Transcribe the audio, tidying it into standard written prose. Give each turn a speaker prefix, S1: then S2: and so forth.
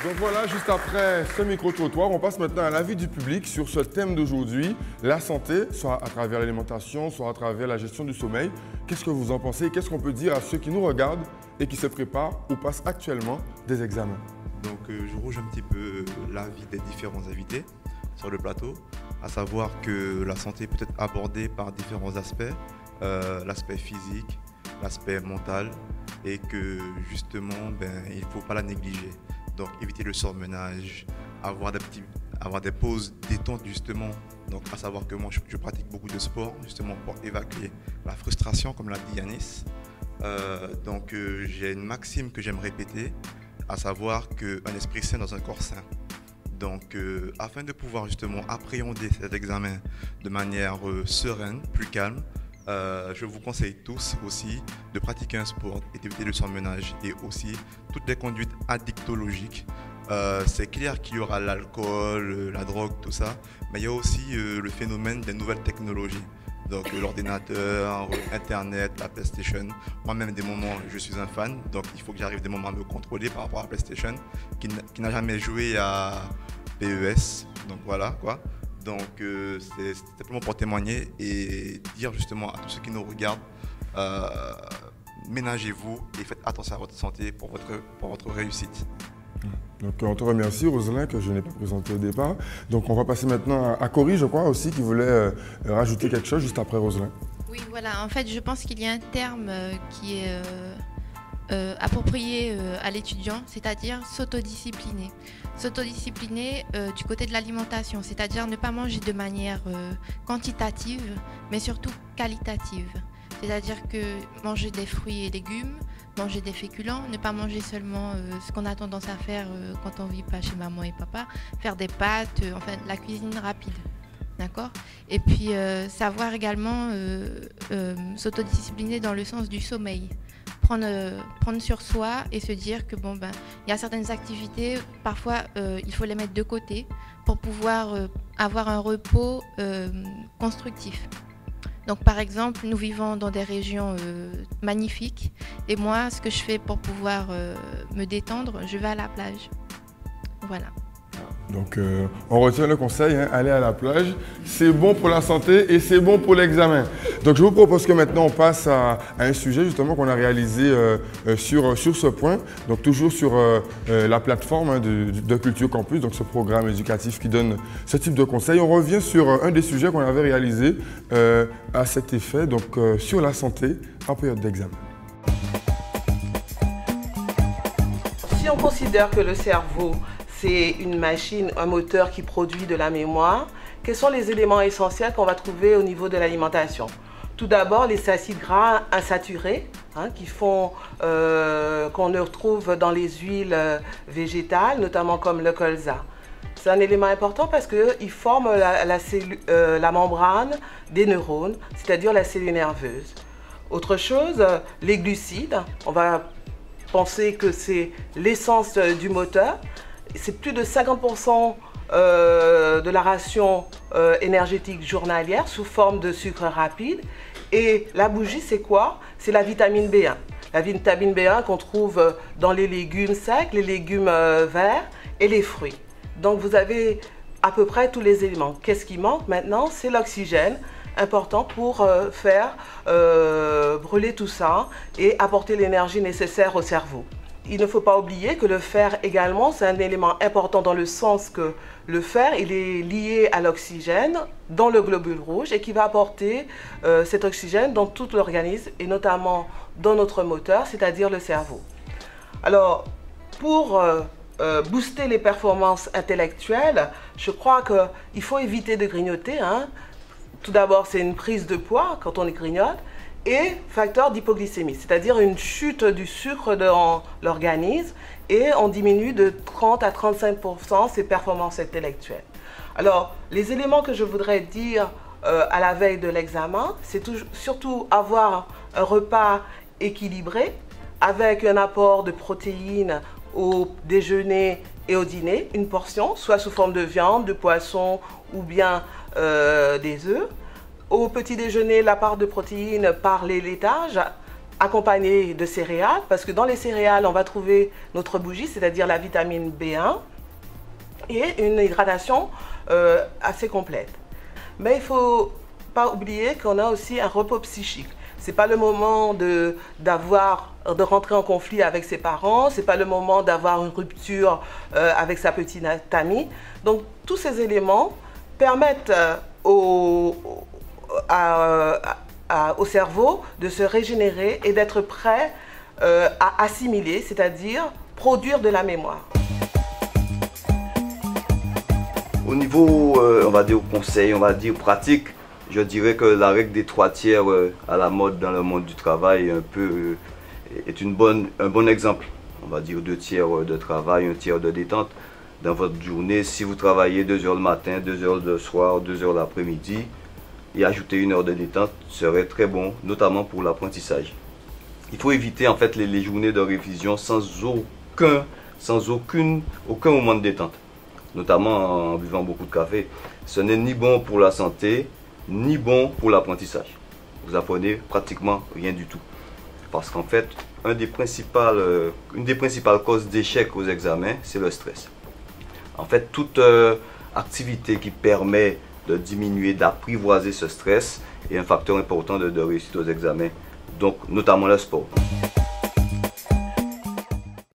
S1: Donc voilà, juste après ce micro-trottoir, on passe maintenant à l'avis du public sur ce thème d'aujourd'hui, la santé, soit à travers l'alimentation, soit à travers la gestion du sommeil. Qu'est-ce que vous en pensez? Qu'est-ce qu'on peut dire à ceux qui nous regardent et qui se préparent ou passent actuellement des examens?
S2: Donc je rouge un petit peu l'avis des différents invités sur le plateau, à savoir que la santé peut être abordée par différents aspects, l'aspect physique, l'aspect mental, et que justement il ne faut pas la négliger. Donc éviter le surmenage, avoir des pauses détente justement. Donc à savoir que moi je pratique beaucoup de sport justement pour évacuer la frustration, comme l'a dit Yanis. Donc j'ai une maxime que j'aime répéter, à savoir qu'un esprit sain dans un corps sain. Donc afin de pouvoir justement appréhender cet examen de manière sereine, plus calme, je vous conseille tous aussi de pratiquer un sport et d'éviter le surmenage et aussi toutes les conduites addictologiques. C'est clair qu'il y aura l'alcool, la drogue, tout ça, mais il y a aussi le phénomène des nouvelles technologies. Donc l'ordinateur, Internet, la PlayStation. Moi-même, des moments, je suis un fan, donc il faut que j'arrive des moments à me contrôler par rapport à la PlayStation, qui n'a jamais joué à PES. Donc voilà quoi. Donc c'est simplement pour témoigner et dire justement à tous ceux qui nous regardent, ménagez-vous et faites attention à votre santé pour votre réussite.
S1: Donc on te remercie Roselyne, que je n'ai pas présenté au départ. Donc on va passer maintenant à Cory, je crois aussi, qui voulait rajouter quelque chose juste après Roselyne.
S3: Oui, voilà, en fait je pense qu'il y a un terme qui est approprié à l'étudiant, c'est-à-dire s'autodiscipliner. S'autodiscipliner du côté de l'alimentation, c'est-à-dire ne pas manger de manière quantitative, mais surtout qualitative. C'est-à-dire que manger des fruits et légumes, manger des féculents, ne pas manger seulement ce qu'on a tendance à faire quand on ne vit pas chez maman et papa, faire des pâtes, enfin la cuisine rapide. D'accord? Et puis savoir également s'autodiscipliner dans le sens du sommeil. Prendre sur soi et se dire que il y a certaines activités, parfois il faut les mettre de côté pour pouvoir avoir un repos constructif. Donc par exemple, nous vivons dans des régions magnifiques et moi, ce que je fais pour pouvoir me détendre, je vais à la plage. Voilà.
S1: Donc on retient le conseil, hein, aller à la plage, c'est bon pour la santé et c'est bon pour l'examen. Donc je vous propose que maintenant on passe à un sujet justement qu'on a réalisé sur ce point, donc toujours sur la plateforme hein, de Culture Campus, donc ce programme éducatif qui donne ce type de conseils. On revient sur un des sujets qu'on avait réalisé à cet effet, donc sur la santé en période d'examen.
S4: Si on considère que le cerveau c'est une machine, un moteur qui produit de la mémoire, quels sont les éléments essentiels qu'on va trouver au niveau de l'alimentation? Tout d'abord, les acides gras insaturés, hein, qu'on retrouve dans les huiles végétales, notamment comme le colza. C'est un élément important parce qu'il forme la membrane des neurones, c'est-à-dire la cellule nerveuse. Autre chose, les glucides, on va penser que c'est l'essence du moteur. C'est plus de 50% de la ration énergétique journalière sous forme de sucre rapide. Et la bougie, c'est quoi? C'est la vitamine B1. La vitamine B1 qu'on trouve dans les légumes secs, les légumes verts et les fruits. Donc vous avez à peu près tous les éléments. Qu'est-ce qui manque maintenant? C'est l'oxygène, important pour faire brûler tout ça et apporter l'énergie nécessaire au cerveau. Il ne faut pas oublier que le fer également, c'est un élément important dans le sens que le fer, il est lié à l'oxygène dans le globule rouge et qui va apporter cet oxygène dans tout l'organisme et notamment dans notre moteur, c'est-à-dire le cerveau. Alors, pour booster les performances intellectuelles, je crois qu'il faut éviter de grignoter, hein. Tout d'abord, c'est une prise de poids quand on grignote. Et facteur d'hypoglycémie, c'est-à-dire une chute du sucre dans l'organisme et on diminue de 30 à 35% ses performances intellectuelles. Alors, les éléments que je voudrais dire à la veille de l'examen, c'est surtout avoir un repas équilibré avec un apport de protéines au déjeuner et au dîner, une portion, soit sous forme de viande, de poisson ou bien des œufs. Au petit déjeuner, la part de protéines par les laitages, accompagné de céréales, parce que dans les céréales, on va trouver notre bougie, c'est-à-dire la vitamine B1, et une hydratation assez complète. Mais il ne faut pas oublier qu'on a aussi un repos psychique. Ce n'est pas le moment de rentrer en conflit avec ses parents, ce n'est pas le moment d'avoir une rupture avec sa petite amie. Donc tous ces éléments permettent au cerveau de se régénérer et d'être prêt à assimiler, c'est-à-dire produire de la mémoire.
S5: Au niveau, on va dire conseil, on va dire pratique, je dirais que la règle des 3 tiers à la mode dans le monde du travail est un bon exemple. On va dire 2 tiers de travail, 1 tiers de détente. Dans votre journée, si vous travaillez 2 heures le matin, 2 heures le soir, 2 heures l'après-midi, et ajouter 1 heure de détente serait très bon, notamment pour l'apprentissage. Il faut éviter en fait les journées de révision sans aucun moment de détente, notamment en buvant beaucoup de café. Ce n'est ni bon pour la santé, ni bon pour l'apprentissage. Vous apprenez pratiquement rien du tout. Parce qu'en fait, une des principales causes d'échec aux examens, c'est le stress. En fait, toute activité qui permet de diminuer, d'apprivoiser ce stress est un facteur important de réussite aux examens, donc notamment le sport.